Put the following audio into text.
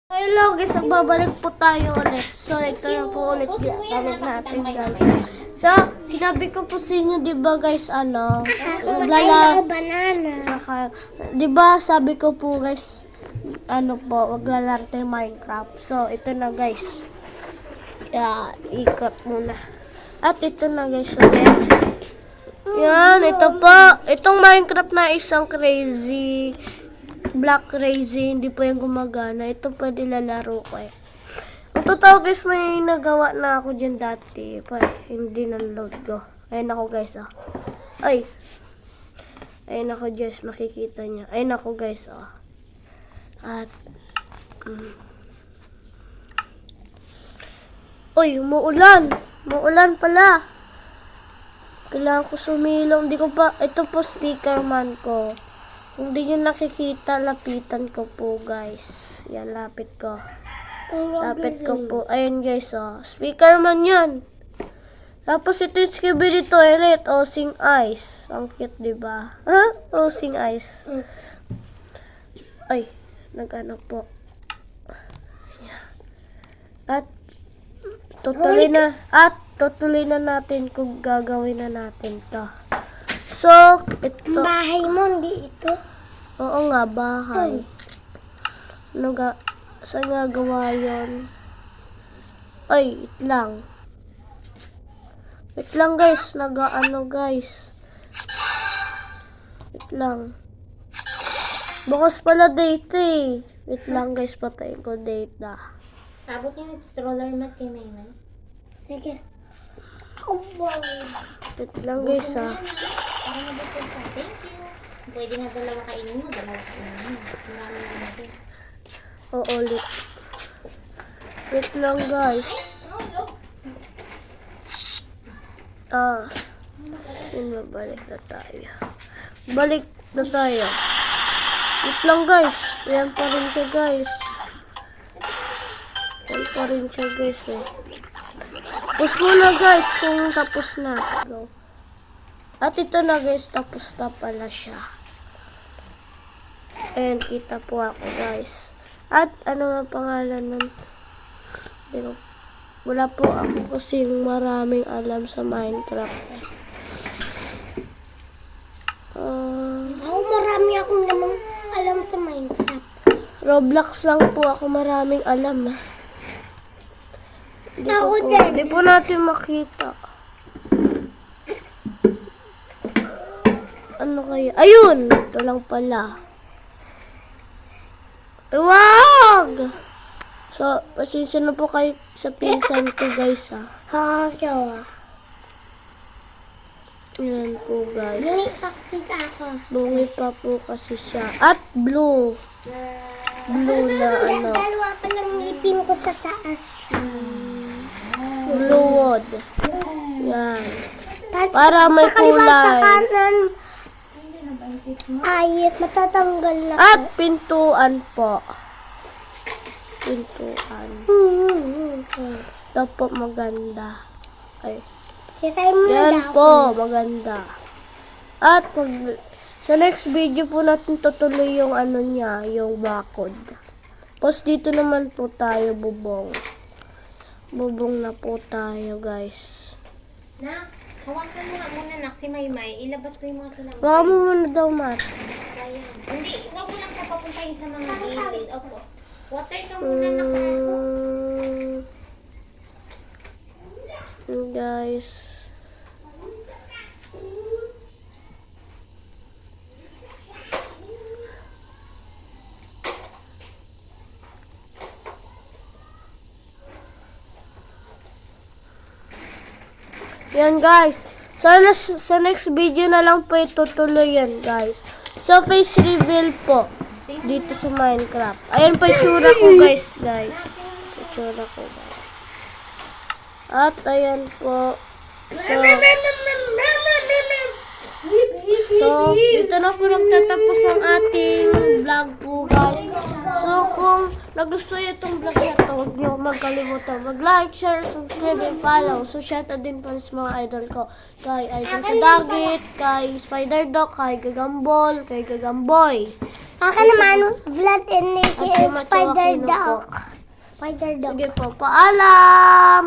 Hello guys, magbabalik po tayo ulit. So, ito na po ulit gamit natin guys. So, sinabi ko po sa inyo, di ba guys, di ba sabi ko po guys, maglalaro tayo Minecraft. So, ito na guys. Ikot muna. At ito na guys ulit. Yan, ito po. Itong Minecraft na isang crazy Black Crazy, hindi po yung gumagana. Ito pwede lalaro ko eh. Ang totoo guys, may nagawa na ako dyan dati. Hindi na-load ko. Ayun ako guys Ay! Ayun ako guys, makikita niya. Ayun ako guys At Uy, umuulan! Umuulan pala! Kailangan ko sumilong. Hindi ko pa, ito po speaker man ko. Kung di nyo nakikita, lapitan ko po, guys. Yan, lapit ko. Lapit ko po. Ayun, guys, speaker man yan. Tapos ito yung Skibidi Toilet. Osing Ice. Ang cute, diba? Ha? Osing Ice. Ay, nag-ano po. At, tutuloy na natin kung gagawin na natin to. So, ito. Bahay mo, hindi ito. Oo nga, bahay. Saan nga gawa yun? Ay, wait lang. Wait lang guys, guys. Wait lang. Bukas pala date eh. Wait lang guys, patayin ko date na. Abot niya yung stroller mat kay Maymay. Sige. Wait lang guys Para mabusog ka. Thank you. Pwede na dalawa kainin mo, dalawa kainin mo. Marami na natin. ulit. Wait lang guys. Yun, mabalik na tayo. Balik na tayo. Wait lang guys. Yan pa rin siya guys. Tapos muna guys kung tapos na. Go. At ito na guys, tapos na pala siya. And kita po ako guys. At ano ang pangalan nun? Pero, wala po ako kasing maraming alam sa Minecraft. Ako marami akong namang alam sa Minecraft. Roblox lang po ako maraming alam. Ako din. Hindi po natin makita. Ano kaya? Ayun! Ito lang pala. Wag! So, pasensya na po kayo sa pinsan ko guys Kakawa. Yan po guys. Bumitaksik ako. Bungi pa po kasi siya. At blue. Blue na ano. Dalawa pa lang ngipin ko sa taas. Blue wood. Yan. Para may sa kaliwa, kulay. sa kanan. Ayit, matatanggal na. At pintuan po. Pintuan. Ito po maganda. Ay. Siray mo na Yan daw. po, maganda. At sa next video po natin tutuloy yung yung bakod. Tapos dito naman po tayo bubong. Bubong na po tayo guys. Na, hawakan mo nga muna nak si Maymay. Ilabas ko yung mga sinabot. Baka mo muna daw mat. Sayang. Hindi, huwag mo lang papapuntahin sa mga gilid. Opo. Water ka muna nak. Guys. Yan guys. Sana sa next video na lang po itutuloy yan guys. So face reveal po. Dito sa Minecraft. Ayan po yung tsura ko guys. Tsura ko guys. At ayan po. So, dito na po nagtatapos ang ating vlog po guys. So, kung nagustuhan itong vlog na ito, huwag niyo magkalimutan mag-like, share, subscribe, and follow. So, shout out din po sa mga idol ko. Kay Idol Kadagit, kay Spider Dog, kay Gagambol, kay Gagamboy. Akin naman, Vlad and Nikki At and yung Spider Machowa Dog. Spider Dog. Sige po, paalam!